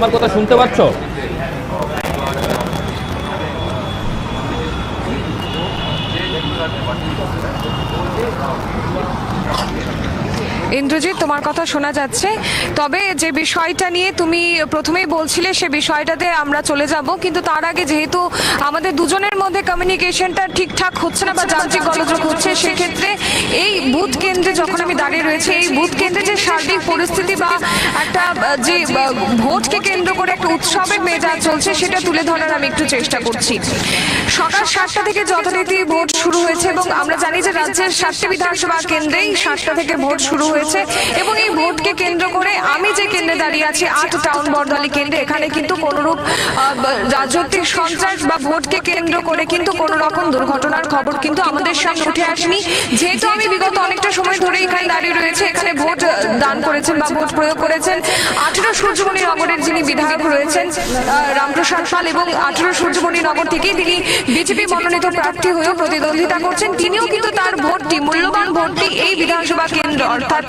আমার কথা শুনতে পাচ্ছ? ইন্দ্রজিৎ, তোমার কথা শোনা যাচ্ছে। তবে যে বিষয়টা নিয়ে তুমি প্রথমেই বলছিলে সে বিষয়টাতে আমরা চলে যাব, কিন্তু তার আগে যেহেতু আমাদের দুজনের মধ্যে কমিউনিকেশনটা ঠিকঠাক হচ্ছে না বা যান্ত্রিক গোলযোগ হচ্ছে, সেক্ষেত্রে এই বুথ কেন্দ্রে যখন আমি দাঁড়িয়ে রয়েছি, এই বুথ কেন্দ্রে যে সার্বিক পরিস্থিতি বা একটা যে ভোটকে কেন্দ্র করে একটা উৎসবের মেজাজ চলছে সেটা তুলে ধরার আমি একটু চেষ্টা করছি। সকাল 7টা থেকে যথারীতি ভোট শুরু হয়েছে এবং আমরা জানি যে রাজ্যের 7টি বিধানসভা কেন্দ্রেই 7টা থেকে ভোট শুরু হয়েছে এবং এই ভোটকে কেন্দ্র করে আমি যে কেন্দ্রে দাঁড়িয়ে আছি 8 টাউন বর্দোয়ালি কেন্দ্রে, এখানে কিন্তু কোনরূপ রাজনৈতিক সন্ত্রাস বা ভোটকে কেন্দ্র করে কিন্তু কোন রকম দুর্ঘটনার খবর কিন্তু আমাদের সামনে উঠে আসেনি। যেহেতু আমি বিগত অনেকটা সময় ধরে এখানে দাঁড়িয়ে রয়েছে, এখানে ভোট দান করেছেন বা ভোট প্রয়োগ করেছেন 18 সূর্যমণি নগরের যিনি বিধায়ক রয়েছেন রামপ্রসাদ পাল, এবং 18 সূর্যমণি নগর থেকেই তিনি বিজেপি মনোনীত প্রার্থী হয়েও প্রতিদ্বন্দ্বিতা করছেন। তিনিও কিন্তু তার ভোটটি, মূল্যবান ভোটটি এই বিধানসভা কেন্দ্র অর্থাৎ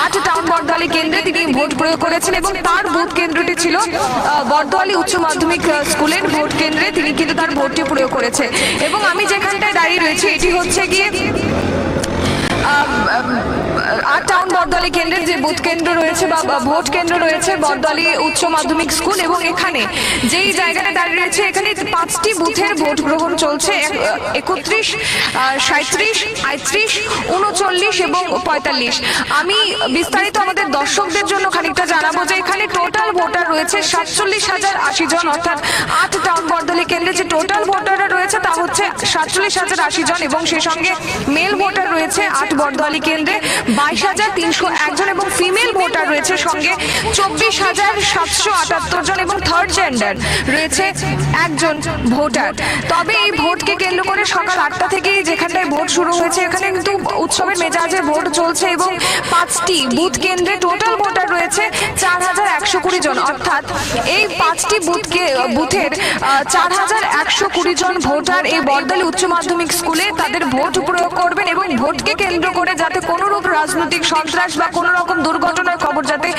8 টাউন বর্দোয়ালি কেন্দ্রে তিনি ভোট প্রয়োগ করেছেন এবং তার ভোট কেন্দ্রটি ছিল বর্দোয়ালি উচ্চ মাধ্যমিক স্কুলের ভোট কেন্দ্রে তিনি কিন্তু তার ভোটটি প্রয়োগ করেছে। এবং আমি যেখানটায় দাঁড়িয়ে রয়েছি এটি হচ্ছে গিয়ে 8 টাউন বর্দোয়ালি কেন্দ্রের যে বুথ কেন্দ্র রয়েছে বা ভোট কেন্দ্র রয়েছে বর্দোয়ালি উচ্চ মাধ্যমিক স্কুল, এবং এখানে যেই জায়গাটা দাঁড়িয়ে রয়েছে এখানে 5টি বুথের ভোট গ্রহণ চলছে 31, 37, 38, 39 এবং 45। আমি বিস্তারিত আমাদের দর্শকদের জন্য খানিকটা জানাবো যে এখানে টোটাল ভোটার রয়েছে 47,080 জন, অর্থাৎ 8 টাউন বর্দোয়ালি কেন্দ্রে যে টোটাল ভোটাররা রয়েছে তা হচ্ছে 47,080 জন এবং সেই সঙ্গে মেল ভোটার রয়েছে 8 বর্দোয়ালি কেন্দ্রে 22,301 জন এবং ফিমেল ভোটার রয়েছে সঙ্গে 24,778 জন এবং থার্ড জেন্ডার রয়েছে একজন ভোটার। তবে এই ভোটকে কেন্দ্র করে সকাল 8টা থেকেই যেখানটায় ভোট শুরু হয়েছে এখানে কিন্তু উৎসবের মেজাজে ভোট চলছে এবং 5টি বুথ কেন্দ্রে টোটাল ভোটার রয়েছে 4,120 জন, অর্থাৎ এই 5টি বুথের 4,120 জন ভোটার এই বর্দোয়ালি উচ্চ মাধ্যমিক স্কুলে তাদের ভোট প্রয়োগ করবেন এবং ভোটকে কেন্দ্র করে যাতে কোনরূপ রাজনৈতিক সন্ত্রাস বা কোন রকম দুর্ঘটনার খবর যাতে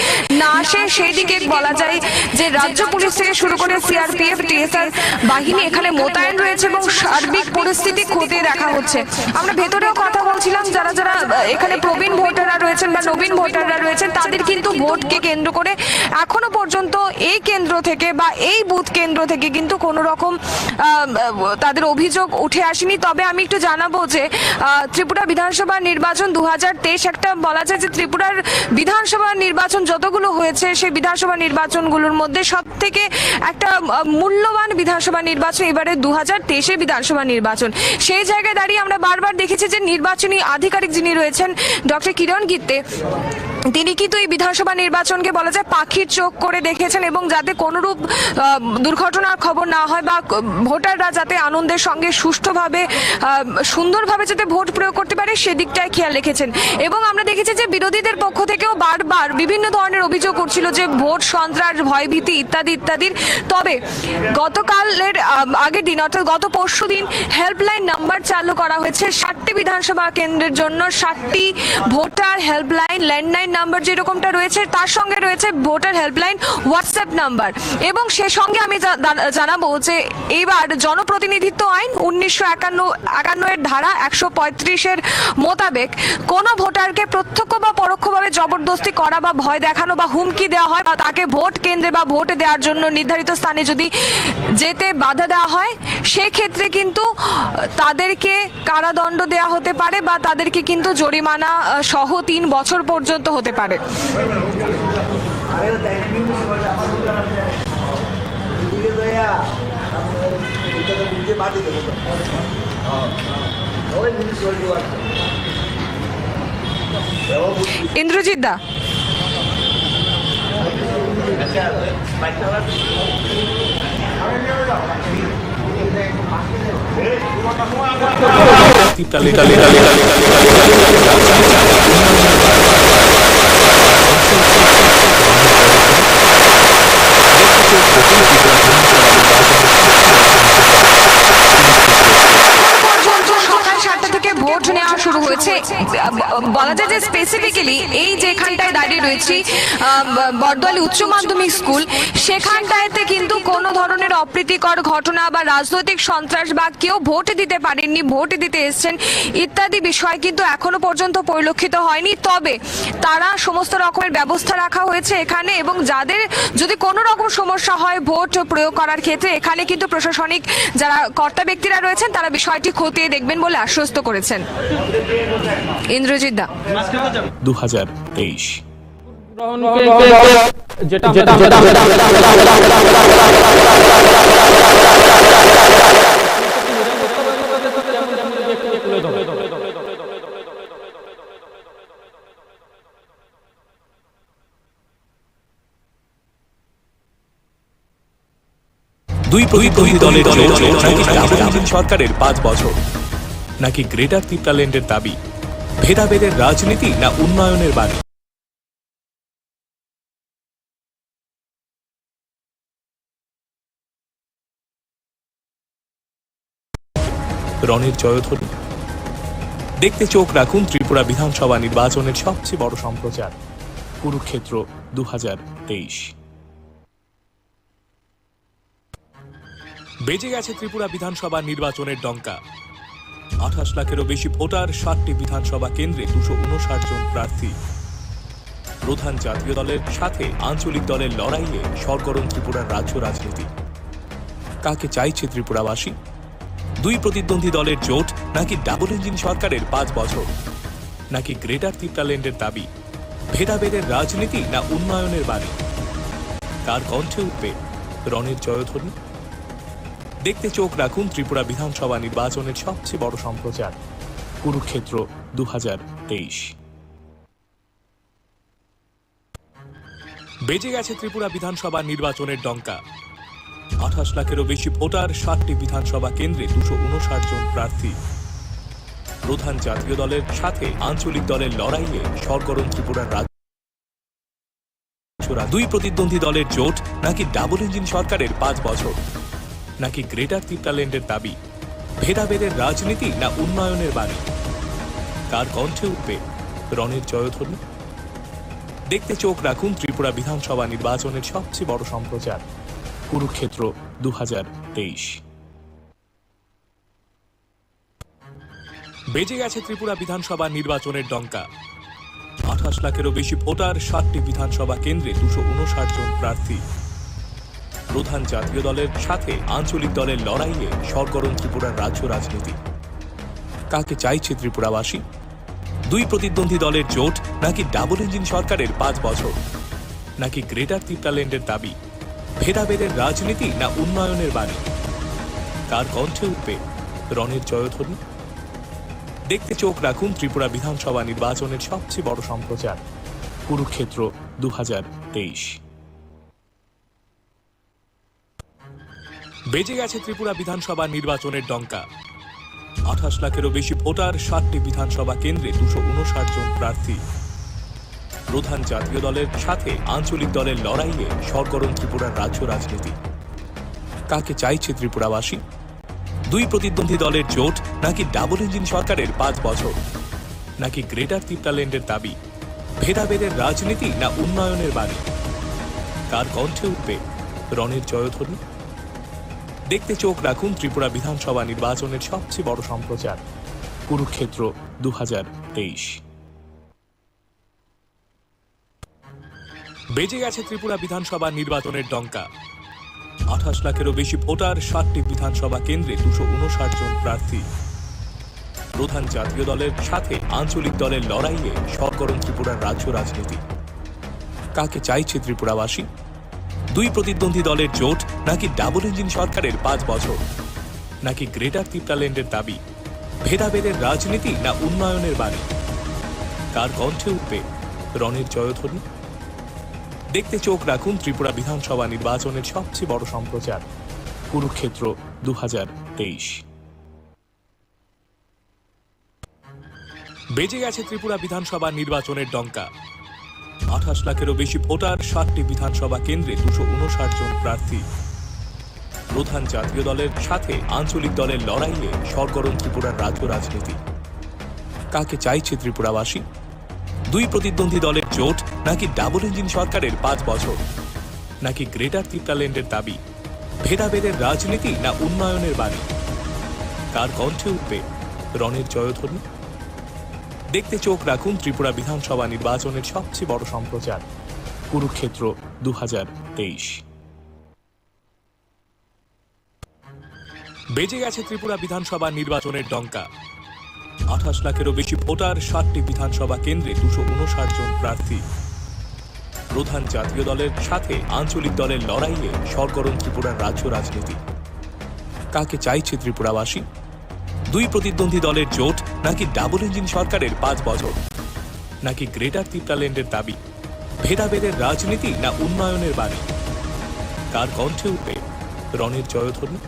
না আসে সেই দিকে বলা যায় যে রাজ্য পুলিশ থেকে শুরু করে সিআরপিএফ, টিএসআর বাহিনী এখানে মোতায়েন রয়েছে এবং সার্বিক পরিস্থিতি খতিয়ে দেখা হচ্ছে। আমরা ভেতরেও কথা বলছিলাম, যারা যারা এখানে প্রবীণ ভোটাররা রয়েছেন বা নবীন ভোটাররা রয়েছেন তাদের কিন্তু ভোটকে কেন্দ্র করে এখনো পর্যন্ত এই কেন্দ্র থেকে বা এই বুথ কেন্দ্র থেকে কিন্তু কোনো রকম তাদের অভিযোগ উঠে আসেনি। তবে আমি একটু জানাবো যে ত্রিপুরা বিধানসভা নির্বাচন 2023 একটা বলা যায় যে ত্রিপুরার বিধানসভা নির্বাচন যতগুলো হয়েছে সেই বিধানসভা নির্বাচনগুলোর মধ্যে সব থেকে একটা মূল্যবান বিধানসভা নির্বাচন এবারে 2023 বিধানসভা নির্বাচন। সেই জায়গায় দাঁড়িয়ে আমরা বারবার দেখেছি যে নির্বাচনী আধিকারিক যিনি রয়েছেন ডক্টর কিরণ গিত্তে, তিনি কিন্তু এই বিধানসভা নির্বাচনকে বলা যায় পাখির চোখ করে দেখেছেন এবং যাতে কোনরূপ দুর্ঘটনার খবর না হয় বা ভোটাররা যাতে আনন্দের সঙ্গে সুষ্ঠুভাবে সুন্দরভাবে যাতে ভোট প্রয়োগ করতে পারে সেদিকটায় খেয়াল রেখেছেন। এবং আমরা দেখেছি যে বিরোধীদের পক্ষ থেকেও বারবার বিভিন্ন ধরনের অভিযোগ করছিল যে ভোট সন্ত্রাস, ভয়ভীতি ইত্যাদি ইত্যাদির। তবে গতকালের আগের দিন অর্থাৎ গত পরশু দিন হেল্পলাইন নাম্বার চালু করা হয়েছে 7টি বিধানসভা কেন্দ্রের জন্য। 7টি ভোটার হেল্পলাইন ল্যান্ডলাইন নাম্বার যেরকমটা রয়েছে তার সঙ্গে রয়েছে ভোটার হেল্পলাইন হোয়াটসঅ্যাপ নাম্বার। এবং সে সঙ্গে আমি জানাবো যে এইবার জনপ্রতিনিধিত্ব আইন 1951 এর ধারা 135 মোতাবেক কোন ভোটারকে প্রত্যক্ষ বা পরোক্ষভাবে জবরদস্তি করা বা ভয় দেখানো বা হুমকি দেওয়া হয় বা তাকে ভোট কেন্দ্রে বা ভোট দেওয়ার জন্য নির্ধারিত স্থানে যদি যেতে বাধা দেওয়া হয় সেক্ষেত্রে কিন্তু তাদেরকে কারাদণ্ড দেওয়া হতে পারে বা তাদেরকে কিন্তু জরিমানা সহ 3 বছর পর্যন্ত হতে পারে। ইন্দ্রজিৎ দা, বলা যায় যে স্পেসিফিক্যালি এই যেখানটায় দাঁড়িয়ে রয়েছি বর্দোয়ালি উচ্চ মাধ্যমিক স্কুল, সেখানটাতে কিন্তু কোনো ধরনের অপ্রীতিকর ঘটনা বা রাজনৈতিক সন্ত্রাস বা কেউ ভোট দিতে পারেননি, ভোট দিতে এসছেন ইত্যাদি বিষয় কিন্তু এখনো পর্যন্ত পরিলক্ষিত হয়নি। তবে তারা সমস্ত রকমের ব্যবস্থা রাখা হয়েছে এখানে, এবং যাদের যদি কোনো রকম সমস্যা হয় ভোট প্রয়োগ করার ক্ষেত্রে এখানে কিন্তু প্রশাসনিক যারা কর্তা ব্যক্তিরা রয়েছেন তারা বিষয়টি খতিয়ে দেখবেন বলে আশ্বস্ত করেছেন। ইন্দ্রজিৎ দা, 2023 দুই প্রতিদ্বন্দ্বী দলের নাকি ডাবল ইঞ্জিন সরকারের 5 বছর, নাকি গ্রেটার তিপ্রাল্যান্ডের দাবি, ভেদাভেদের রাজনীতি না উন্নয়নের বাণী। রণের জয়ধ্বনি দেখতে চোখ রাখুন ত্রিপুরা বিধানসভা নির্বাচনের সবচেয়ে বড় সম্প্রচার কুরুক্ষেত্র 2023। বেজে গেছে ত্রিপুরা বিধানসভা নির্বাচনের ডঙ্কা। 28 লাখেরও বেশি ভোটার, 60টি বিধানসভা কেন্দ্রে 259 জন প্রার্থী। প্রধান জাতীয় দলের সাথে আঞ্চলিক দলের লড়াইয়ে সরগরম ত্রিপুরার রাজ্য রাজনীতি। কাকে চাইছে ত্রিপুরাবাসী? দুই প্রতিদ্বন্দ্বী দলের জোট, নাকি ডাবল ইঞ্জিন সরকারের 5 বছর, নাকি গ্রেটার তিপ্রাল্যান্ডের দাবি, ভেদাভেদের রাজনীতি না উন্নয়নের বাণী? কার কণ্ঠে উঠবে রণের জয়ধ্বনি? দেখতে চোখ রাখুন ত্রিপুরা বিধানসভা নির্বাচনের সবচেয়ে বড় সম্প্রচার কুরুক্ষেত্র 2023। বেজে গেছে ত্রিপুরা বিধানসভা নির্বাচনের ডঙ্কা। 28 লাখেরও বেশি ভোটার, 60টি বিধানসভা কেন্দ্রে 259 জন প্রার্থী। প্রধান জাতীয় দলের সাথে আঞ্চলিক দলের লড়াইয়ে সরগরম ত্রিপুরার রাজ্য। দুই প্রতিদ্বন্দ্বী দলের জোট, নাকি ডাবল ইঞ্জিন সরকারের 5 বছর, নাকি গ্রেটার তিপ্রাল্যান্ডের দাবি, ভেদাভেদের রাজনীতি না উন্নয়নের বাণী? কার কণ্ঠে উঠবে রণের জয়ধ্বনি? দেখতে চোখ রাখুন ত্রিপুরা বিধানসভা নির্বাচনের সবচেয়ে বড় সম্প্রচার কুরুক্ষেত্র 2023। বেজে গেছে ত্রিপুরা বিধানসভা নির্বাচনের ডঙ্কা। 28 লাখেরও বেশি ভোটার, 60টি বিধানসভা কেন্দ্রে 259 জন প্রার্থী। প্রধান জাতীয় দলের সাথে আঞ্চলিক দলের লড়াইয়ে সরগরম ত্রিপুরার রাজ্য রাজনীতি। কাকে চাইছে ত্রিপুরাবাসী? দুই প্রতিদ্বন্দ্বী দলের জোট, নাকি ডাবল ইঞ্জিন সরকারের 5 বছর, নাকি গ্রেটার তিপ্রাল্যান্ডের দাবি, ভেদাভেদের রাজনীতি না উন্নয়নের বাণী? কার কণ্ঠে উঠবে রণের জয়ধ্বনি? দেখতে চোখ রাখুন ত্রিপুরা বিধানসভা নির্বাচনের সবচেয়ে বড় সম্প্রচার কুরুক্ষেত্র 2023। বেজে গেছে ত্রিপুরা বিধানসভা নির্বাচনের ডঙ্কা। 28 লাখেরও বেশি ভোটার, 60টি বিধানসভা কেন্দ্রে 259 জন প্রার্থী। প্রধান জাতীয় দলের সাথে আঞ্চলিক দলের লড়াইয়ে সরগরম ত্রিপুরার রাজ্য রাজনীতি। কাকে চাইছে ত্রিপুরাবাসী? দুই প্রতিদ্বন্দ্বী দলের জোট, নাকি ডাবল ইঞ্জিন সরকারের 5 বছর, নাকি গ্রেটার তিপ্রাল্যান্ডের দাবি, ভেদাভেদের রাজনীতি না উন্নয়নের বাণী? কার কণ্ঠে উঠবে রণের জয়ধ্বনি? দেখতে চোখ রাখুন ত্রিপুরা বিধানসভা নির্বাচনের সবচেয়ে বড় সম্প্রচার কুরুক্ষেত্র 2023। বেজে গেছে ত্রিপুরা বিধানসভা নির্বাচনের ডঙ্কা। 28 লাখেরও বেশি ভোটার, 60টি বিধানসভা কেন্দ্রে 259 জন প্রার্থী। প্রধান জাতীয় দলের সাথে আঞ্চলিক দলের লড়াইয়ে সরগরম ত্রিপুরার রাজ্য রাজনীতি। কাকে চাইছে ত্রিপুরাবাসী? দুই প্রতিদ্বন্দ্বী দলের জোট, নাকি ডাবল ইঞ্জিন সরকারের 5 বছর, নাকি গ্রেটার তিপ্রাল্যান্ডের দাবি, ভেদাভেদের রাজনীতি না উন্নয়নের বাণী? কার কণ্ঠে উঠবে রণের জয়ধ্বনি? দেখতে চোখ রাখুন ত্রিপুরা বিধানসভা নির্বাচনের সবচেয়ে বড় সম্প্রচার কুরুক্ষেত্র 2023। বেজে গেছে ত্রিপুরা বিধানসভা নির্বাচনের ডঙ্কা। 28 লাখেরও বেশি ভোটার, 60টি বিধানসভা কেন্দ্রে 259 জন প্রার্থী। প্রধান জাতীয় দলের সাথে আঞ্চলিক দলের লড়াইয়ে সরগরম ত্রিপুরার রাজ্য রাজনীতি। কাকে চাইছে ত্রিপুরাবাসী? দুই প্রতিদ্বন্দ্বী দলের জোট নাকি ডাবল ইঞ্জিন সরকারের 5 বছর, নাকি গ্রেটার তিপ্রাল্যান্ডের দাবি, ভেদাভেদের রাজনীতি না উন্নয়নের বাণী? কার কণ্ঠে উঠবে রণের জয়ধ্বনি? দেখতে চোখ রাখুন ত্রিপুরা বিধানসভা নির্বাচনের সবচেয়ে বড় সম্প্রচার কুরুক্ষেত্র 2023। বেজে গেছে ত্রিপুরা বিধানসভা নির্বাচনের ডঙ্কা। 28 লাখেরও বেশি ভোটার, 60টি বিধানসভা কেন্দ্রে 259 জন প্রার্থী। প্রধান জাতীয় দলের সাথে আঞ্চলিক দলের লড়াইয়ে সরগরম ত্রিপুরার রাজ্য রাজনীতি। কাকে চাইছে ত্রিপুরাবাসী? দুই প্রতিদ্বন্দ্বী দলের জোট নাকি ডাবল ইঞ্জিন সরকারের 5 বছর, নাকি গ্রেটার তিপ্রাল্যান্ডের দাবি, ভেদাভেদের রাজনীতি না উন্নয়নের বাণী? কার কণ্ঠে উঠবে রণের জয়ধ্বনি?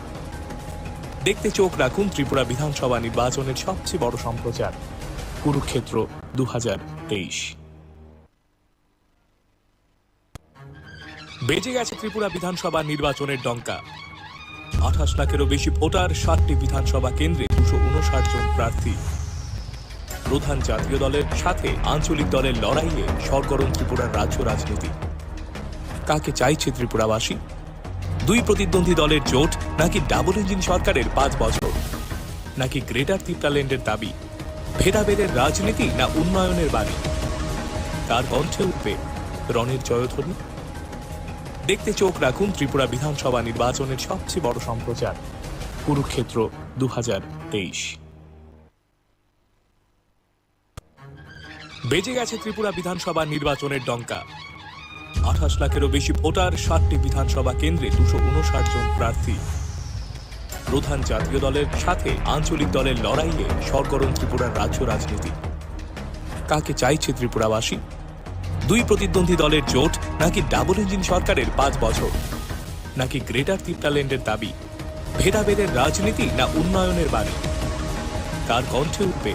দেখতে চোখ রাখুন ত্রিপুরা বিধানসভা নির্বাচনের সবচেয়ে বড় সম্প্রচার কুরুক্ষেত্র 2023। বেজে গেছে ত্রিপুরা বিধানসভা নির্বাচনের ডঙ্কা। 28 লাখেরও বেশি ভোটার, 60টি বিধানসভা কেন্দ্রে 259 জন প্রার্থী। প্রধান জাতীয় দলের সাথে আঞ্চলিক দলের লড়াইয়ে সরগরম ত্রিপুরার রাজ্য রাজনীতি। কাকে চাইছে ত্রিপুরাবাসী? দুই প্রতিদ্বন্দ্বী দলের জোট নাকি ডাবল ইঞ্জিন সরকারের 5 বছর, নাকি গ্রেটার তিপ্রাল্যান্ডের দাবি, ভেদাভেদের রাজনীতি না উন্নয়নের বাণী? কার কণ্ঠে উঠবে রণের জয়ধ্বনি? দেখতে চোখ রাখুন ত্রিপুরা বিধানসভা নির্বাচনের সবচেয়ে বড় সম্প্রচার কুরুক্ষেত্র 2023। বেজে গেছে ত্রিপুরা বিধানসভা নির্বাচনের ডঙ্কা। 28 লাখেরও বেশি ভোটার, 60টি বিধানসভা কেন্দ্রে 259 জন প্রার্থী। প্রধান জাতীয় দলের সাথে আঞ্চলিক দলের লড়াইয়ে সরগরম ত্রিপুরার রাজ্য রাজনীতি। কাকে চাইছে ত্রিপুরাবাসী? দুই প্রতিদ্বন্দ্বী দলের জোট নাকি ডাবল ইঞ্জিন সরকারের 5 বছর, নাকি গ্রেটার তিপ্রাল্যান্ডের দাবি, ভেদাভেদের রাজনীতি না উন্নয়নের বাণী? কার কণ্ঠে উঠবে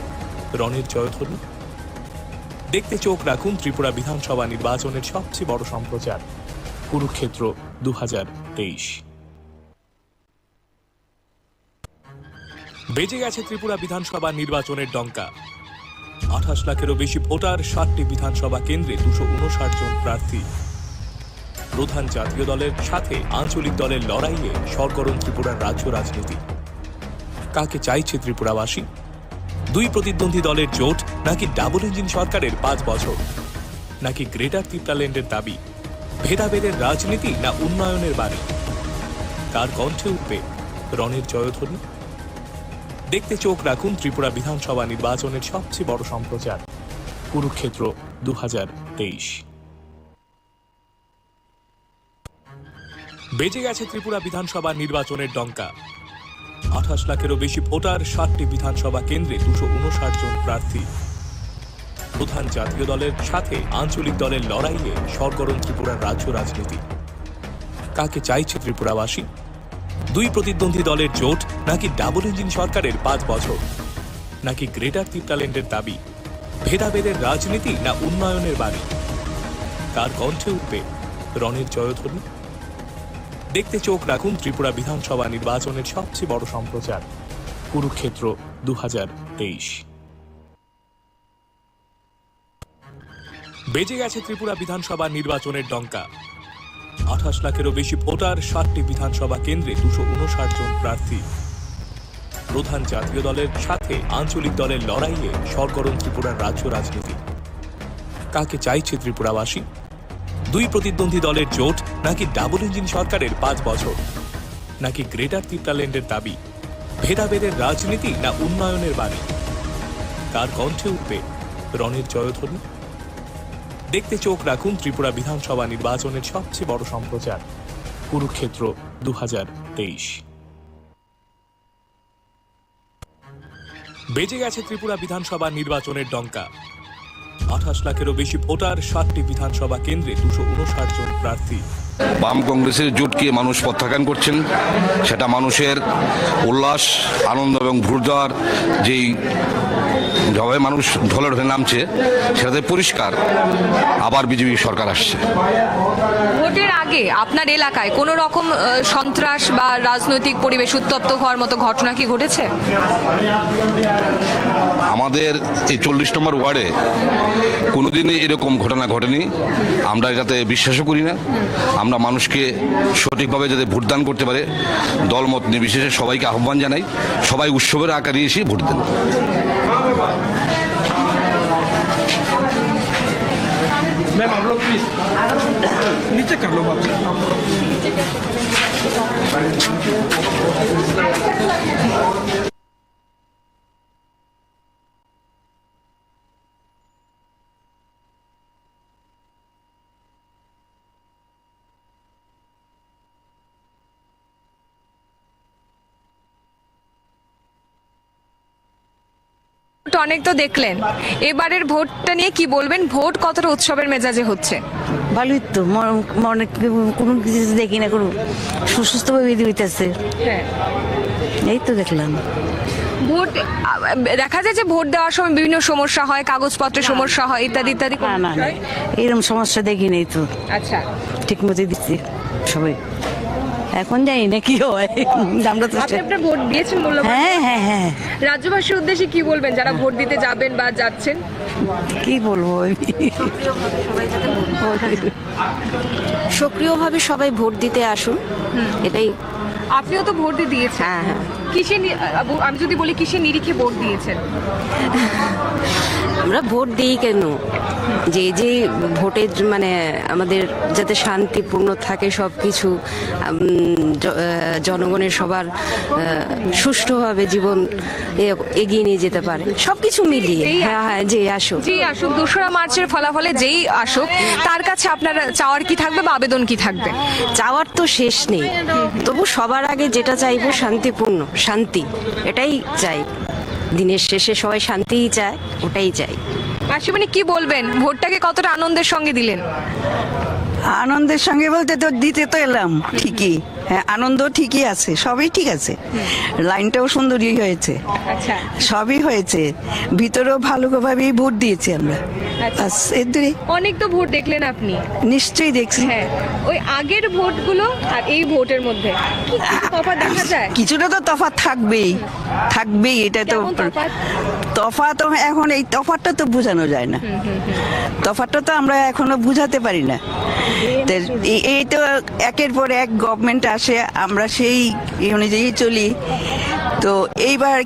রণের জয়ধ্বনি? দেখতে চোখ রাখুন ত্রিপুরা বিধানসভা নির্বাচনের সবচেয়ে বড় সম্প্রচার কুরুক্ষেত্র 2023। বেজে গেছে ত্রিপুরা বিধানসভা নির্বাচনের ডঙ্কা। 28 লাখেরও বেশি ভোটার, 60টি বিধানসভা কেন্দ্রে 259 জন প্রার্থী। প্রধান জাতীয় দলের সাথে আঞ্চলিক দলের লড়াইয়ে সরগরম ত্রিপুরার রাজ্য রাজনীতি। কাকে চাইছে ত্রিপুরাবাসী? দুই প্রতিদ্বন্দ্বী দলের জোট নাকি ডাবল ইঞ্জিন সরকারের 5 বছর, নাকি গ্রেটার তিপ্রাল্যান্ডের দাবি, ভেদাভেদের রাজনীতি না উন্নয়নের বাণী? কার কণ্ঠে উঠবে রণের জয়ধ্বনি? দেখতে চোখ রাখুন ত্রিপুরা বিধানসভা নির্বাচনের সবচেয়ে বড় সম্প্রচার কুরুক্ষেত্র 2023। বেজে গেছে ত্রিপুরা বিধানসভা নির্বাচনের ডঙ্কা। 28 লাখেরও বেশি ভোটার, 60টি বিধানসভা কেন্দ্রে 259 জন প্রার্থী। প্রধান জাতীয় দলের সাথে আঞ্চলিক দলের লড়াইয়ে সরগরম ত্রিপুরার রাজ্য রাজনীতি। কাকে চাইছে ত্রিপুরাবাসী? দুই প্রতিদ্বন্দ্বী দলের জোট নাকি ডাবল ইঞ্জিন সরকারের 5 বছর, নাকি গ্রেটার তিপ্রাল্যান্ডের দাবি, ভেদাভেদের রাজনীতি না উন্নয়নের বাণী? কার কণ্ঠে উঠবে রণের জয়ধ্বনি? দেখতে চোখ রাখুন ত্রিপুরা বিধানসভা নির্বাচনের সবচেয়ে বড় সম্প্রচার কুরুক্ষেত্র 2023। বেজে গেছে ত্রিপুরা বিধানসভা নির্বাচনের ডঙ্কা। 28 লাখেরও বেশি ভোটার, 60টি বিধানসভা কেন্দ্রে 259 জন প্রার্থী। প্রধান জাতীয় দলের সাথে আঞ্চলিক দলের লড়াইয়ে সরগরম ত্রিপুরার রাজ্য রাজনীতি। কাকে চাইছে ত্রিপুরাবাসী? দুই প্রতিদ্বন্দ্বী দলের জোট নাকি ডাবল ইঞ্জিন সরকারের 5 বছর, নাকি গ্রেটার তিপ্রাল্যান্ডের দাবি, ভেদাভেদের রাজনীতি না উন্নয়নের বাণী? কার কণ্ঠে উঠবে রণের জয়ধ্বনি? দেখতে চোখ রাখুন ত্রিপুরা বিধানসভা নির্বাচনের সবচেয়ে বড় সম্প্রচার কুরুক্ষেত্র 2023। বেজে গেছে ত্রিপুরা বিধানসভা নির্বাচনের ডঙ্কা। 28 লাখেরও বেশি ভোটার, 60টি বিধানসভা কেন্দ্রে 259 জন প্রার্থী। বাম কংগ্রেসের জোটকে মানুষ প্রত্যাখ্যান করছেন। সেটা মানুষের উল্লাস, আনন্দ এবং ভোট দেওয়ার যেই যেভাবে মানুষ ঢলে ঢলে নামছে সেটাতে পরিষ্কার আবার বিজেপি সরকার আসছে। ভোটের আগে আপনার এলাকায় কোনো রকম সন্ত্রাস বা রাজনৈতিক পরিবেশ উত্তপ্ত হওয়ার মতো ঘটনা কি ঘটেছে? আমাদের এই 40 নম্বর ওয়ার্ডে কোনোদিনই এরকম ঘটনা ঘটেনি। আমরা এটাতে বিশ্বাসও করি না। আমরা মানুষকে সঠিকভাবে যাতে ভোটদান করতে পারে দলমত নির্বিশেষে সবাইকে আহ্বান জানাই, সবাই উৎসবের আকারে এসে ভোট দেন। मैम आप लोग प्लीज नीचे कर लो बात। অনেক তো দেখলেন, এবারের ভোটটা নিয়ে কি বলবেন? ভোট কতটা উৎসবের মেজাজে হচ্ছে? ভালোই তো, মনে কোনো কিছু দেখি না, কোনো সুস্থভাবে বিধি হইতেছে, এই তো দেখলাম। ভোট দেখা যায় যে ভোট দেওয়ার সময় বিভিন্ন সমস্যা হয়, কাগজপত্রের সমস্যা হয়, ইত্যাদি ইত্যাদি। না না না, এরকম সমস্যা দেখি নেই তো, আচ্ছা, ঠিক মতো দিচ্ছি সবাই। এখন জানি না কি হয়, আমরা তো আপনি আপনার ভোট দিয়েছেন মূল্যবান। হ্যাঁ হ্যাঁ হ্যাঁ, রাজ্যবাসীর উদ্দেশ্যে কি বলবেন যারা ভোট দিতে যাবেন বা যাচ্ছেন? কি বলবো, সক্রিয়ভাবে সবাই ভোট দিতে আসুন, এটাই। আপনিও তো ভোট দিয়েছেন। হ্যাঁ হ্যাঁ, আমি যদি বলি কিসের নিরিখে ভোট দিয়েছেন? আমরা ভোট দিই কেন, যে ভোটের মানে আমাদের যাতে শান্তিপূর্ণ থাকে সব কিছু, জনগণের সবার সুষ্ঠুভাবে জীবন এগিয়ে নিয়ে যেতে পারে, সব কিছু মিলিয়ে। হ্যাঁ হ্যাঁ, যে আসুক, যেই আসুক, 2রা মার্চের ফলাফলে যেই আসুক, তার কাছে আপনার চাওয়ার কি থাকবে বা আবেদন কি থাকবে? চাওয়ার তো শেষ নেই, তবু সবার আগে যেটা চাইবো শান্তিপূর্ণ, শান্তি, এটাই চাই। দিনের শেষে সবাই শান্তিই চায়, ওটাই চাই। মানে কি বলবেন, ভোটটাকে কতটা আনন্দের সঙ্গে দিলেন? আনন্দের সঙ্গে বলতে তো দিতে তো এলাম ঠিকই, হ্যাঁ আনন্দ ঠিকই আছে, সবই ঠিক আছে, লাইনটাও সুন্দরই হয়েছে, আচ্ছা, সবই হয়েছে, ভিতরেও ভালোভাবেই ভোট দিয়েছি আমরা। বাস এদুরে অনেক তো ভোট দেখলেন আপনি। নিশ্চয়ই দেখছি। হ্যাঁ, ওই আগের ভোটগুলো আর এই ভোটের মধ্যে কি কিছু তফাৎ দেখা যায়? কিছুটা তো তফাৎ থাকবেই, থাকবেই, এটা তো কেমন তফাৎ? তফাৎ এখন এই তফাৎটা তো বোঝানো যায় না, তফাৎটা তো আমরা এখনো বুঝাতে পারি না। তো এই তো একের পর এক গভর্নমেন্ট আসে, আমরা সেই অনুযায়ী চলি। তো এইবার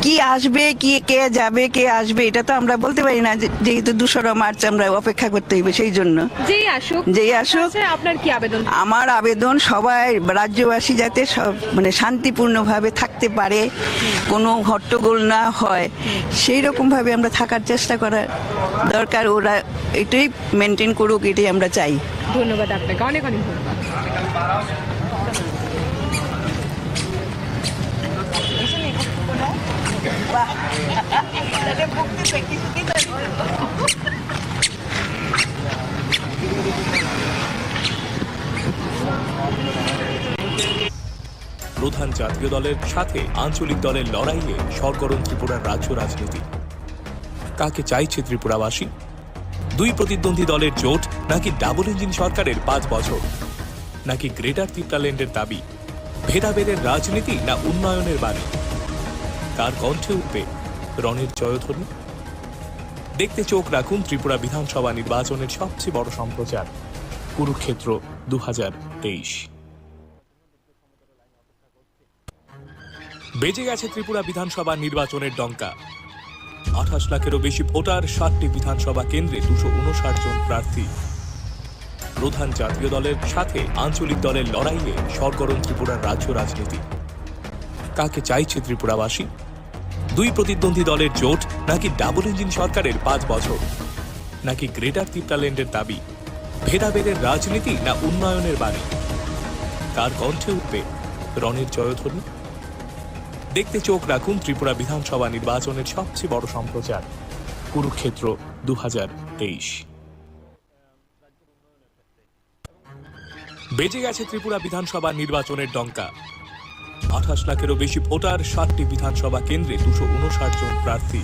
কি আসবে, কে যাবে, কে আসবে, এটা তো আমরা বলতে পারি না, যেহেতু 2রা মার্চ আমরা অপেক্ষা করতে হইবে। সেই জন্য যেই আসুক, আপনার কি আবেদন? আমার আবেদন সবাই রাজ্যবাসী যাতে সব মানে শান্তিপূর্ণভাবে থাকতে পারে, কোনো হট্টগোল না হয়, সেই রকমভাবে আমরা থাকার চেষ্টা করার দরকার। ওরা এটাই মেনটেন করুক, এটাই আমরা চাই। ধন্যবাদ আপনাকে, অনেক অনেক ধন্যবাদ। প্রধান জাতীয় দলের সাথে আঞ্চলিক দলের লড়াইয়ে সরগরম ত্রিপুরার রাজ্য রাজনীতি। কাকে চাইছে ত্রিপুরাবাসী? 2 প্রতিদ্বন্দ্বী দলের জোট, নাকি ডাবল ইঞ্জিন সরকারের 5 বছর, নাকি গ্রেটার ত্রিপুরাল্যান্ডের দাবি? ভেদাভেদের রাজনীতি না উন্নয়নের বাণী? কার কণ্ঠে উঠবে রণের জয়ধ্বনি? দেখতে চোখ রাখুন ত্রিপুরা বিধানসভা নির্বাচনের সবচেয়ে বড় সম্প্রচার কুরুক্ষেত্র 2023। বেজে গেছে ত্রিপুরা বিধানসভা নির্বাচনের ডঙ্কা। 28 লাখেরও বেশি ভোটার, 60টি বিধানসভা কেন্দ্রে 259 জন প্রার্থী। প্রধান জাতীয় দলের সাথে আঞ্চলিক দলের লড়াইয়ে সরগরম ত্রিপুরার রাজ্য রাজনীতি। কাকে চাইছে ত্রিপুরাবাসী? 2 প্রতিদ্বন্দ্বী দলের জোট, নাকি ডাবল ইঞ্জিন সরকারের 5 বছর, নাকি গ্রেটার ত্রিপুরাল্যান্ডের দাবি? ভেদাভেদের রাজনীতি না উন্নয়নের বাণী? কার কণ্ঠে উঠবে রণের জয়ধ্বনি? দেখতে চোখ রাখুন ত্রিপুরা বিধানসভা নির্বাচনের সবচেয়ে বড় সম্প্রচার কুরুক্ষেত্র 2023। বেজে গেছে ত্রিপুরা বিধানসভা নির্বাচনের ডঙ্কা। 28 লাখেরও বেশি ভোটার, 60টি বিধানসভা কেন্দ্রে 259 জন প্রার্থী।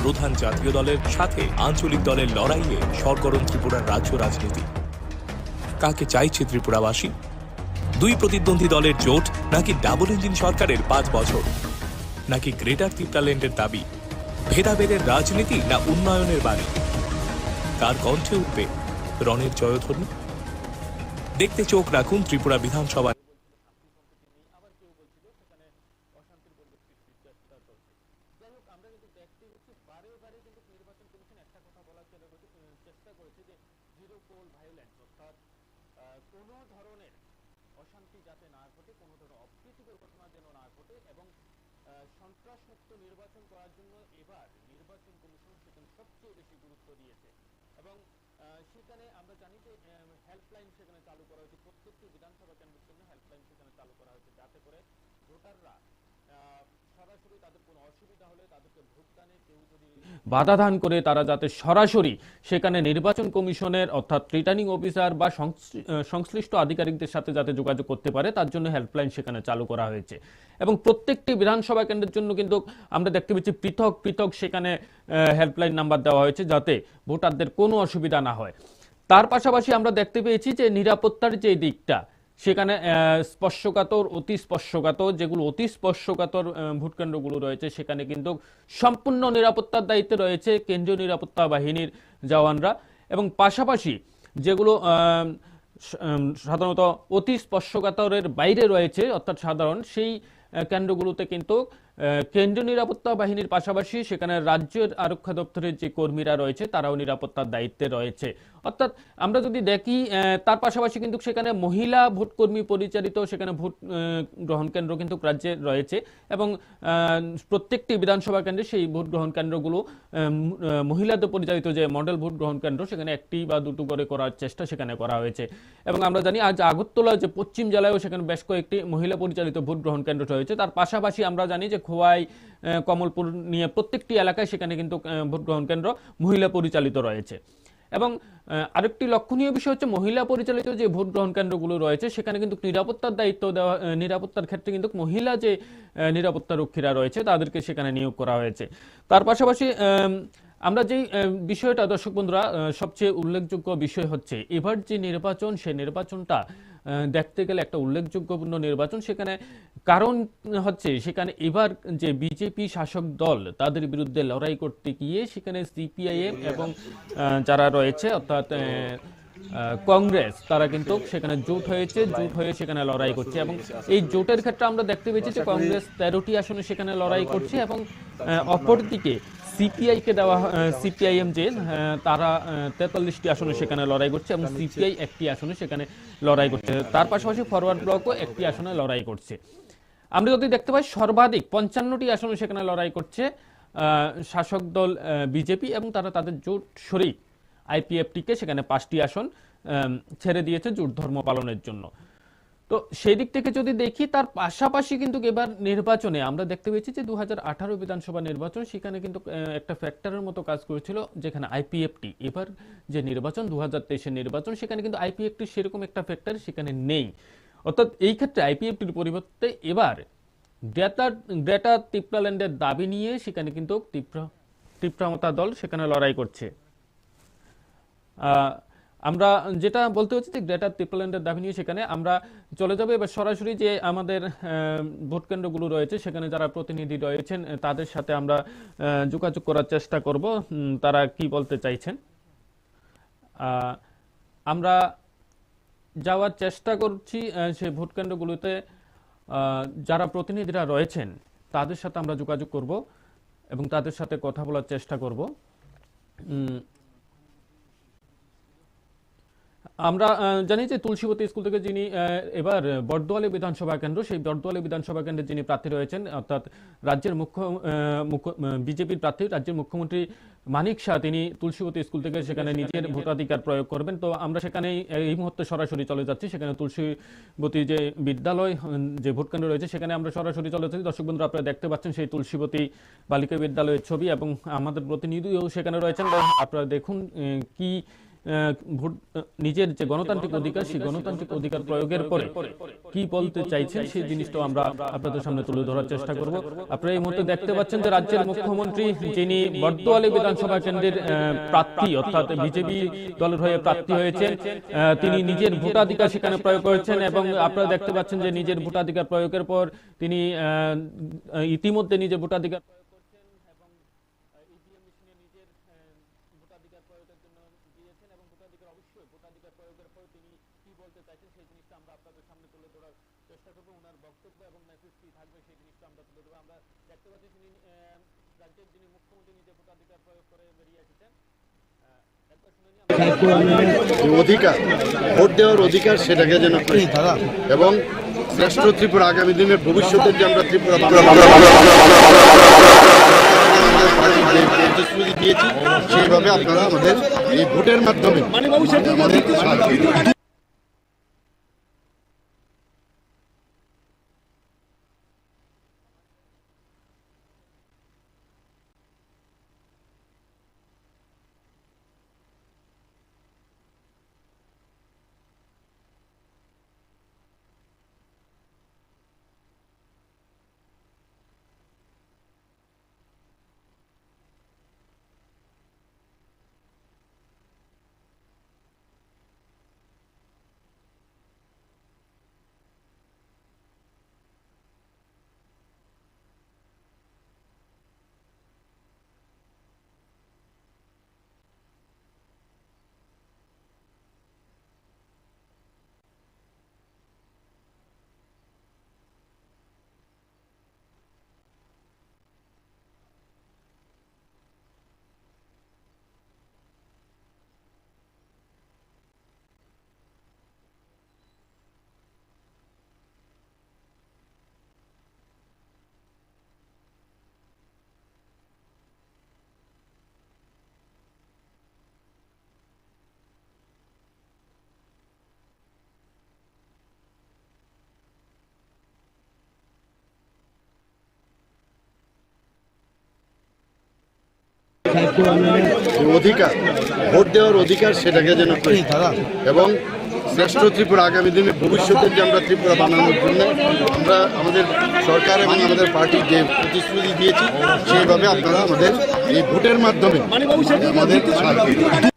প্রধান জাতীয় দলের সাথে আঞ্চলিক দলের লড়াইয়ে সরগরম ত্রিপুরার রাজ্য রাজনীতি। কাকে চাইছে ত্রিপুরাবাসী? দুই প্রতিদ্বন্দ্বী দলের জোট, নাকি ডাবল ইঞ্জিন সরকারের 5 বছর, নাকি গ্রেটার ত্রিপুরাল্যান্ডের দাবি? ভেদাভেদের রাজনীতি না উন্নয়নের বাণী? কার কণ্ঠে উঠবে রণের জয়ধ্বনি? দেখতে চোখ রাখুন ত্রিপুরা বিধানসভা। বাধা দান করে তারা যাতে সরাসরি সেখানে নির্বাচন কমিশনের অর্থাৎ রিটার্নিং অফিসার বা সংশ্লিষ্ট আধিকারিকদের সাথে যাতে যোগাযোগ করতে পারে, তার জন্য হেল্পলাইন সেখানে চালু করা হয়েছে। এবং প্রত্যেকটি বিধানসভা কেন্দ্রের জন্য কিন্তু আমরা দেখতে পাচ্ছি পৃথক পৃথক সেখানে হেল্পলাইন নাম্বার দেওয়া হয়েছে, যাতে ভোটারদের কোনো অসুবিধা না হয়। তার পাশাপাশি আমরা দেখতে পেয়েছি যে নিরাপত্তার যে দিকটা সেখানে স্পর্শকাতর, অতি স্পর্শকাতর, যেগুলো অতি স্পর্শকাতর ভোট কেন্দ্রগুলো রয়েছে সেখানে কিন্তু সম্পূর্ণ নিরাপত্তার দায়িত্বে রয়েছে কেন্দ্রীয় নিরাপত্তা বাহিনীর জওয়ানরা। এবং পাশাপাশি যেগুলো সাধারণত অতি স্পর্শকাতরের বাইরে রয়েছে অর্থাৎ সাধারণ, সেই কেন্দ্রগুলোতে কিন্তু কেন্দ্রীয় নিরাপত্তা বাহিনীর পাশাপাশি সেখানে রাজ্যের আরক্ষা দপ্তরের যে কর্মীরা রয়েছে তারাও নিরাপত্তার দায়িত্বে রয়েছে। অর্থাৎ আমরা যদি দেখি তার পাশাপাশি কিন্তু সেখানে মহিলা ভোটকর্মী পরিচালিত সেখানে ভোট গ্রহণ কেন্দ্র কিন্তু রাজ্যে রয়েছে। এবং প্রত্যেকটি বিধানসভা কেন্দ্রে সেই ভোট গ্রহণ কেন্দ্রগুলো মহিলাদের পরিচালিত যে মডেল ভোট গ্রহণ কেন্দ্র, সেখানে একটি বা দুটো করে করার চেষ্টা সেখানে করা হয়েছে। এবং আমরা জানি আজ আগরতলা যে পশ্চিম জেলায়ও সেখানে বেশ কয়েকটি মহিলা পরিচালিত ভোট গ্রহণ কেন্দ্র রয়েছে। তার পাশাপাশি আমরা জানি যে খোয়াই, কমলপুর নিয়ে প্রত্যেকটি এলাকায় সেখানে কিন্তু ভোট গ্রহণ কেন্দ্র মহিলা পরিচালিত রয়েছে। এবং আরেকটি লক্ষণীয় বিষয় হচ্ছে মহিলা পরিচালিত যে ভোট গ্রহণ কেন্দ্রগুলো রয়েছে সেখানে কিন্তু নিরাপত্তার দায়িত্ব দেওয়া, নিরাপত্তার ক্ষেত্রে কিন্তু মহিলা যে নিরাপত্তা রক্ষীরা রয়েছে তাদেরকে সেখানে নিয়োগ করা হয়েছে। তার পাশাপাশি আমরা যেই বিষয়টা দর্শক বন্ধুরা সবচেয়ে উল্লেখযোগ্য বিষয় হচ্ছে এবার যে নির্বাচন, সেই নির্বাচনটা দেখতে গেলে একটা উল্লেখযোগ্যপূর্ণ নির্বাচন। সেখানে কারণ হচ্ছে সেখানে এবার যে বিজেপি শাসক দল তাদের বিরুদ্ধে লড়াই করতে গিয়ে সেখানে সিপিআইএম এবং যারা রয়েছে অর্থাৎ কংগ্রেস, তারা কিন্তু সেখানে জোট হয়েছে, জোট হয়ে সেখানে লড়াই করছে। এবং এই জোটের ক্ষেত্রে আমরা দেখতে পেয়েছি যে কংগ্রেস 13টি আসনে সেখানে লড়াই করছে এবং অপরদিকে সিপিআইকে দেওয়া, সিপিআইএম যে তারা 43টি আসনে সেখানে লড়াই করছে এবং সিপিআই একটি আসনে সেখানে লড়াই করছে। তার পাশাপাশি ফরওয়ার্ড ব্লকও একটি আসনে লড়াই করছে। আমরা যদি দেখতে পাই সর্বাধিক 55টি আসনে সেখানে লড়াই করছে শাসক দল বিজেপি এবং তারা তাদের জোট শরিক আইপিএফটিকে সেখানে 5টি আসন ছেড়ে দিয়েছে জোট ধর্ম পালনের জন্য। তো সেই দিক থেকে যদি দেখি, তার পাশাপাশি কিন্তু এবার নির্বাচনে আমরা দেখতে পেয়েছি যে 2018 বিধানসভা নির্বাচন সেখানে কিন্তু একটা ফ্যাক্টরের মতো কাজ করেছিল, যেখানে আইপিএফটি এবার যে নির্বাচন 2023 নির্বাচন সেখানে কিন্তু আইপিএফটি সেরকম একটা ফ্যাক্টর সেখানে নেই। অর্থাৎ এই ক্ষেত্রে আইপিএফটির পরিবর্তে এবার গ্রেটার ত্রিপুরাল্যান্ডের দাবি নিয়ে সেখানে কিন্তু ত্রিপুরামতা দল সেখানে লড়াই করছে। আমরা যেটা বলতে হচ্ছে যে গ্রেটার ত্রিপুরাল্যান্ডের দাবি নিয়ে সেখানে আমরা চলে যাবো এবার সরাসরি যে আমাদের ভোট কেন্দ্রগুলো রয়েছে সেখানে যারা প্রতিনিধি রয়েছেন তাদের সাথে আমরা যোগাযোগ করার চেষ্টা করব, তারা কি বলতে চাইছেন। আমরা যাওয়ার চেষ্টা করছি সেই ভোট কেন্দ্রগুলোতে যারা প্রতিনিধিরা রয়েছেন তাদের সাথে আমরা যোগাযোগ করব এবং তাদের সাথে কথা বলার চেষ্টা করব। আমরা জানি যে তুলসীবতী স্কুল থেকে যিনি এবার বর্দোয়ালি বিধানসভা কেন্দ্র, সেই বর্দোয়ালি বিধানসভা কেন্দ্রে যিনি প্রার্থী রয়েছেন অর্থাৎ রাজ্যের বিজেপির প্রার্থী রাজ্যের মুখ্যমন্ত্রী মানিক শাহ, তিনি তুলসীবতী স্কুল থেকে সেখানে নিজের ভোটাধিকার প্রয়োগ করবেন। তো আমরা সেখানে এই মুহূর্তে সরাসরি চলে যাচ্ছি, সেখানে তুলসীবতী যে বিদ্যালয় যে ভোট কেন্দ্র রয়েছে সেখানে আমরা সরাসরি চলে যাচ্ছি। দর্শক বন্ধুরা আপনারা দেখতে পাচ্ছেন সেই তুলসীবতী বালিকা বিদ্যালয়ের ছবি এবং আমাদের প্রতিনিধিও সেখানে রয়েছেন। আপনারা দেখুন কি ভোট নিজের যে গণতান্ত্রিক অধিকার সেই গণতান্ত্রিক অধিকার প্রয়োগের পরে কি বলতে চাইছেন সেই জিনিসটাও আমরা আপনাদের সামনে তুলে ধরার চেষ্টা করব। আপনারা এই মুহূর্তে দেখতে পাচ্ছেন যে রাজ্যের মুখ্যমন্ত্রী যিনি বর্দোয়ালি বিধানসভা কেন্দ্রের প্রার্থী অর্থাৎ বিজেপি দলের হয়ে প্রার্থী হয়েছেন, তিনি নিজের ভোটাধিকার সেখানে প্রয়োগ করেছেন এবং আপনারা দেখতে পাচ্ছেন যে নিজের ভোটাধিকার প্রয়োগের পর তিনি ইতিমধ্যে নিজের ভোটাধিকার যে অধিকার, ভোট দেওয়ার অধিকার, সেটাকে যেন করি এবং শ্রেষ্ঠ ত্রিপুরা আগামী দিনের ভবিষ্যতের যে আমরা ত্রিপুরা প্রতিশ্রুতি দিয়েছি সেইভাবে আপনারা আমাদের এই ভোটের মাধ্যমে আমাদের সাহায্য করুন। যে অধিকার, ভোট দেওয়ার অধিকার, সেটাকে যেন করি এবং শ্রেষ্ঠ ত্রিপুরা আগামী দিনের ভবিষ্যতের যে আমরা ত্রিপুরা বানানোর জন্য আমরা আমাদের সরকার এবং আমাদের পার্টি যে প্রতিশ্রুতি দিয়েছি সেইভাবে আপনারা আমাদের এই ভোটের মাধ্যমে আমাদের সাহায্য করুন।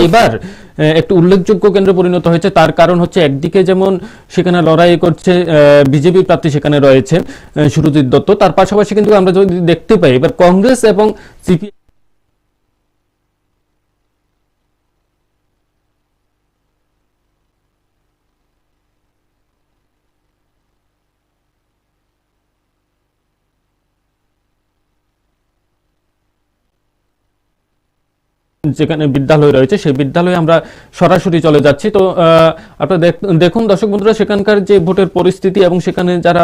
এবার একটু উল্লেখযোগ্য কেন্দ্রে পরিণত হয়েছে, তার কারণ হচ্ছে একদিকে যেমন সেখানে লড়াই করছে বিজেপি প্রার্থী সেখানে রয়েছেন সুরজিৎ দত্ত, তার পাশাপাশি কিন্তু আমরা যদি দেখতে পাই এবার কংগ্রেস এবং সিপিএম যেখানে বিদ্যালয় রয়েছে সেই বিদ্যালয়ে আমরা সরাসরি চলে যাচ্ছি। তো আপনারা দেখুন দর্শক বন্ধুরা, সেখানকার যে ভোটের পরিস্থিতি এবং সেখানে যারা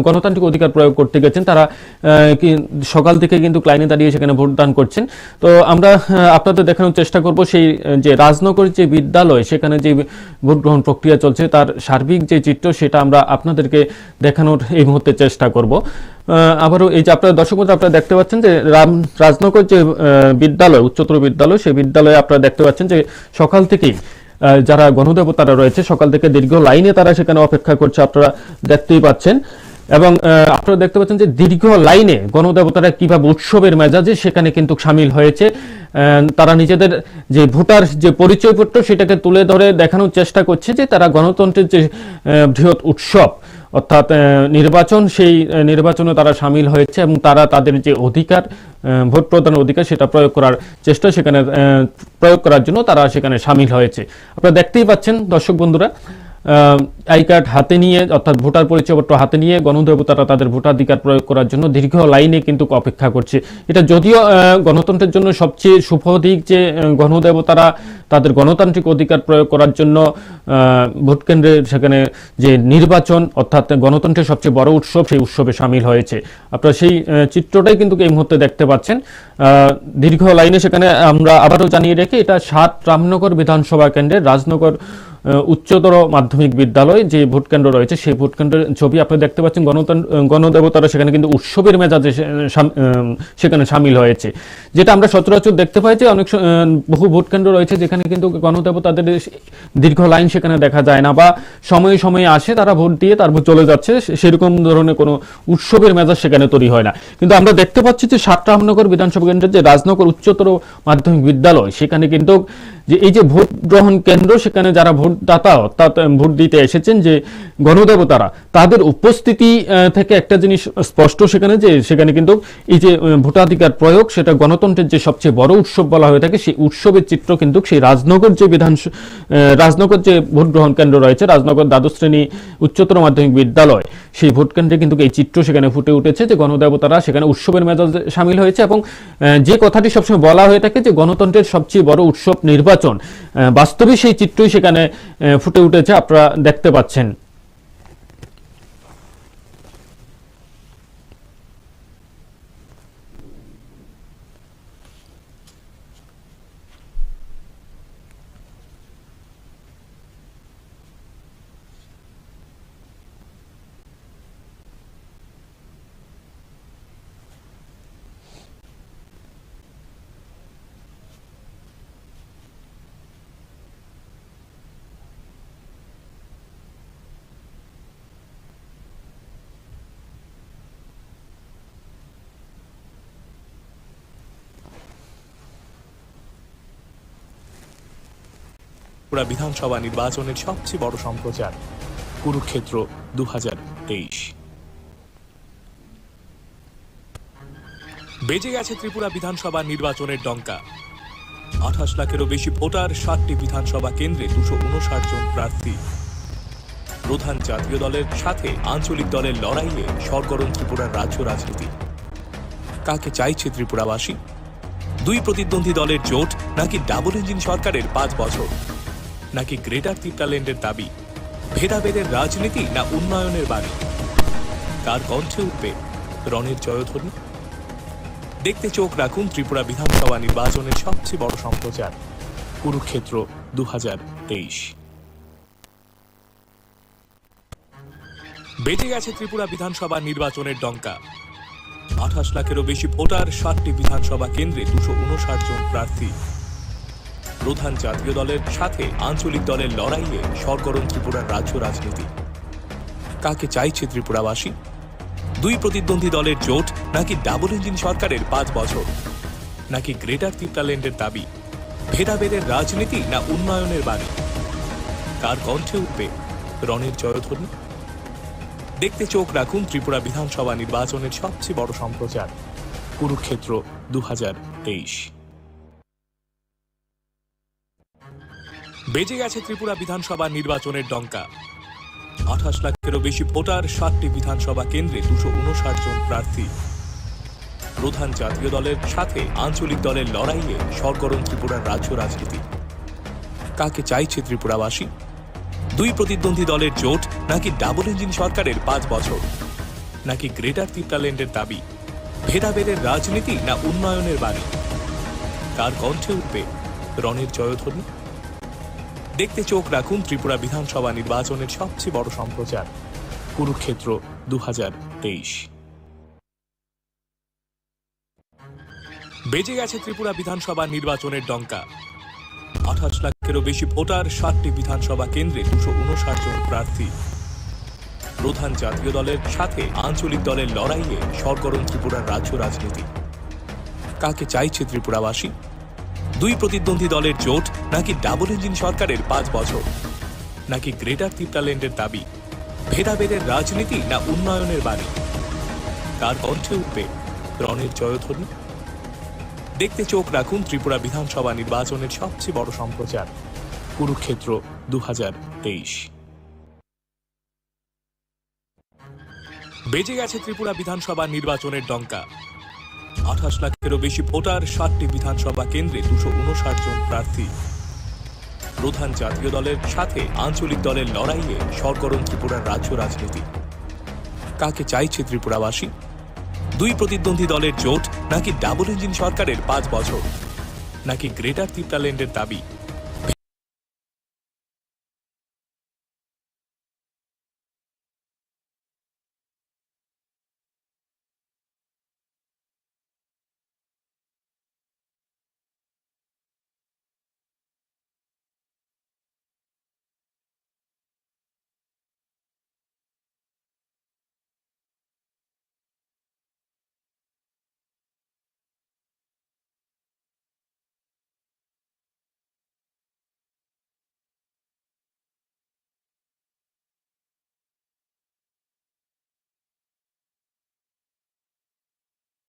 গণতান্ত্রিক অধিকার প্রয়োগ করতে গেছেন তারা সকাল থেকে কিন্তু লাইনে দাঁড়িয়ে সেখানে ভোটদান করছেন। তো আমরা আপনাদের দেখানোর চেষ্টা করব সেই যে রাজনগর যে বিদ্যালয় সেখানে যে ভোট গ্রহণ প্রক্রিয়া চলছে তার সার্বিক যে চিত্র সেটা আমরা আপনাদেরকে দেখানোর এই মুহূর্তে চেষ্টা করব। আবারও এই যে আপনারা দর্শক বন্ধু আপনারা দেখতে পাচ্ছেন যে রাজনগর যে বিদ্যালয় উচ্চতর বিদ্যালয় সেই বিদ্যালয়ে আপনারা দেখতে পাচ্ছেন যে সকাল থেকেই যারা গণদেবতারা রয়েছে সকাল থেকে দীর্ঘ লাইনে তারা সেখানে অপেক্ষা করছে আপনারা দেখতেই পাচ্ছেন এবং আপনারা দেখতে পাচ্ছেন যে দীর্ঘ লাইনে গণদেবতারা কিভাবে উৎসবের মেজাজে সেখানে কিন্তু সামিল হয়েছে। তারা নিজেদের যে ভোটার যে পরিচয়পত্র সেটাকে তুলে ধরে দেখানোর চেষ্টা করছে যে তারা গণতন্ত্রের যে বৃহৎ উৎসব অর্থাৎ নির্বাচন সেই নির্বাচনে তারা সামিল হয়েছে এবং তারা তাদের যে অধিকার ভোট প্রদানের অধিকার সেটা প্রয়োগ করার চেষ্টা সেখানে প্রয়োগ করার জন্য তারা সেখানে সামিল হয়েছে। আপনারা দেখতেই পাচ্ছেন দর্শক বন্ধুরা আই কার্ড হাতে নিয়ে অর্থাৎ ভোটার পরিচয়পত্র হাতে নিয়ে গণদেবতারা তাদের ভোটাধিকার প্রয়োগ করার জন্য দীর্ঘ লাইনে কিন্তু অপেক্ষা করছে। এটা যদিও গণতন্ত্রের জন্য সবচেয়ে শুভ দিক যে গণদেবতারা তাদের গণতান্ত্রিক অধিকার প্রয়োগ করার জন্য ভোট কেন্দ্রে সেখানে যে নির্বাচন অর্থাৎ গণতন্ত্রের সবচেয়ে বড় উৎসব সেই উৎসবে সামিল হয়েছে। আপনারা সেই চিত্রটাই কিন্তু এই মুহূর্তে দেখতে পাচ্ছেন দীর্ঘ লাইনে সেখানে। আমরা আবারও জানিয়ে রেখে এটা ৭ রামনগর বিধানসভা কেন্দ্রের রাজনগর উচ্চতর মাধ্যমিক বিদ্যালয় যে ভোট কেন্দ্র রয়েছে সেই ভোট কেন্দ্রের ছবি আপনারা দেখতে পাচ্ছেন। গণদেবতারা সেখানে কিন্তু উৎসবের মেজাজে সেখানে সামিল হয়েছে, যেটা আমরা সচরাচর দেখতে পাই যে অনেক বহু ভোট কেন্দ্র রয়েছে যেখানে কিন্তু গণদেবতাদের দীর্ঘ লাইন সেখানে দেখা যায় না বা সময়ে সময়ে আসে তারা ভোট দিয়ে তারপর চলে যাচ্ছে, সেরকম ধরনের কোনো উৎসবের মেজাজ সেখানে তৈরি হয় না। কিন্তু আমরা দেখতে পাচ্ছি যে ৭ রামনগর বিধানসভা কেন্দ্রের যে রাজনগর উচ্চতর মাধ্যমিক বিদ্যালয় সেখানে কিন্তু যে এই যে ভোট গ্রহণ কেন্দ্র সেখানে যারা ভোটদাতা অর্থাৎ ভোট দিতে এসেছেন যে গণদেবতারা তাদের উপস্থিতি থেকে একটা জিনিস স্পষ্ট সেখানে যে সেখানে কিন্তু এই যে ভোটাধিকার প্রয়োগ সেটা গণতন্ত্রের যে সবচেয়ে বড় উৎসব বলা হয়ে থাকে সেই উৎসবের চিত্র কিন্তু সেই রাজনগর যে ভোট গ্রহণ কেন্দ্র রয়েছে রাজনগর দ্বাদশ শ্রেণী উচ্চতর মাধ্যমিক বিদ্যালয় সেই ভোট কেন্দ্রে কিন্তু এই চিত্র সেখানে ফুটে উঠেছে যে গণদেবতারা সেখানে উৎসবের মেজাজে সামিল হয়েছে এবং যে কথাটি সবসময় বলা হয়ে থাকে যে গণতন্ত্রের সবচেয়ে বড় উৎসব নির্বাচন বাস্তবে সেই চিত্রই সেখানে ফুটে উঠেছে আপনারা দেখতে পাচ্ছেন। ত্রিপুরা বিধানসভা নির্বাচনের সবচেয়ে বড় সম্প্রচার কুরুক্ষেত্র 2023। বেজে গেছে ত্রিপুরা বিধানসভা নির্বাচনের ডঙ্কা। 28 লাখেরও বেশি ভোটার, 7টি বিধানসভা কেন্দ্রে 259 জন প্রার্থী। প্রধান জাতীয় দলের সাথে আঞ্চলিক দলের লড়াইয়ে সরগরম ত্রিপুরার রাজ্য রাজনীতি। কাকে চাইছে ত্রিপুরাবাসী? 2 প্রতিদ্বন্দ্বী দলের জোট নাকি ডাবল ইঞ্জিন সরকারের 5 বছর, নাকি গ্রেটার টিপটাল্যান্ডের দাবি? ভেদাভেদের রাজনীতি না উন্নয়নের বাণী? কার কণ্ঠে উঠবে রণের জয়ধ্বনি? দেখতে চোখ রাখুন ত্রিপুরা বিধানসভা নির্বাচনের সবচেয়ে বড় সম্প্রচার কুরুক্ষেত্র 2023। বেজে গেছে ত্রিপুরা বিধানসভা নির্বাচনের ডঙ্কা। 28 লাখেরও বেশি ভোটার, 7টি বিধানসভা কেন্দ্রে 259 জন প্রার্থী। প্রধান জাতীয় দলের সাথে আঞ্চলিক দলের লড়াইয়ে সরগরম ত্রিপুরার রাজ্য রাজনীতি। কাকে চাইছে ত্রিপুরাবাসী? 2 প্রতিদ্বন্দ্বী দলের জোট নাকি ডাবল ইঞ্জিন সরকারের 5 বছর, নাকি গ্রেটার টিপটাল্যান্ডের দাবি? ভেদাভেদের রাজনীতি না উন্নয়নের বাণী? কার কণ্ঠে উঠবে রণের জয়ধ্বনি? দেখতে চোখ রাখুন ত্রিপুরা বিধানসভা নির্বাচনের সবচেয়ে বড় সম্প্রচার কুরুক্ষেত্র 2023। বেজে গেছে ত্রিপুরা বিধানসভা নির্বাচনের ডঙ্কা। 28 লাখেরও বেশি ভোটার, 7টি বিধানসভা কেন্দ্রে 259 জন প্রার্থী। প্রধান জাতীয় দলের সাথে আঞ্চলিক দলের লড়াইয়ে সরগরম ত্রিপুরার রাজ্য রাজনীতি। কাকে চাইছে ত্রিপুরাবাসী? 2 প্রতিদ্বন্দ্বী দলের জোট নাকি ডাবল ইঞ্জিন সরকারের 5 বছর, নাকি গ্রেটার টিপটাল্যান্ডের দাবি? ভেদাভেদের রাজনীতি না উন্নয়নের বাণী? কার কণ্ঠে উঠবে রণের জয়ধ্বনি? দেখতে চোখ রাখুন ত্রিপুরা বিধানসভা নির্বাচনের সবচেয়ে বড় সম্প্রচার কুরুক্ষেত্র 2023। বেজে গেছে ত্রিপুরা বিধানসভা নির্বাচনের ডঙ্কা। 28 লাখেরও বেশি ভোটার, 60টি বিধানসভা কেন্দ্রে 259 জন প্রার্থী। প্রধান জাতীয় দলের সাথে আঞ্চলিক দলের লড়াইয়ে সরগরম ত্রিপুরার রাজ্য রাজনীতি। কাকে চাইছে ত্রিপুরাবাসী? দুই প্রতিদ্বন্দ্বী দলের জোট, নাকি ডাবল ইঞ্জিন সরকারের 5 বছর, নাকি গ্রেটার ত্রিপুরাল্যান্ডের দাবি? ভেদাভেদের রাজনীতি না উন্নয়নের বাণী? কার কণ্ঠে উঠবে রণের জয়ধ্বনি? দেখতে চোখ রাখুন ত্রিপুরা বিধানসভা নির্বাচনের সবচেয়ে বড় সম্প্রচার কুরুক্ষেত্র 2023। বেজে গেছে ত্রিপুরা বিধানসভা নির্বাচনের ডঙ্কা। 28 লাখেরও বেশি ভোটার, 60টি বিধানসভা কেন্দ্রে 259 জন প্রার্থী। প্রধান জাতীয় দলের সাথে আঞ্চলিক দলের লড়াইয়ে সরগরম ত্রিপুরার রাজ্য রাজনীতি। কাকে চাইছে ত্রিপুরাবাসী? দুই প্রতিদ্বন্দ্বী দলের জোট, নাকি ডাবল ইঞ্জিন সরকারের 5 বছর, নাকি গ্রেটার ত্রিপুরাল্যান্ডের দাবি?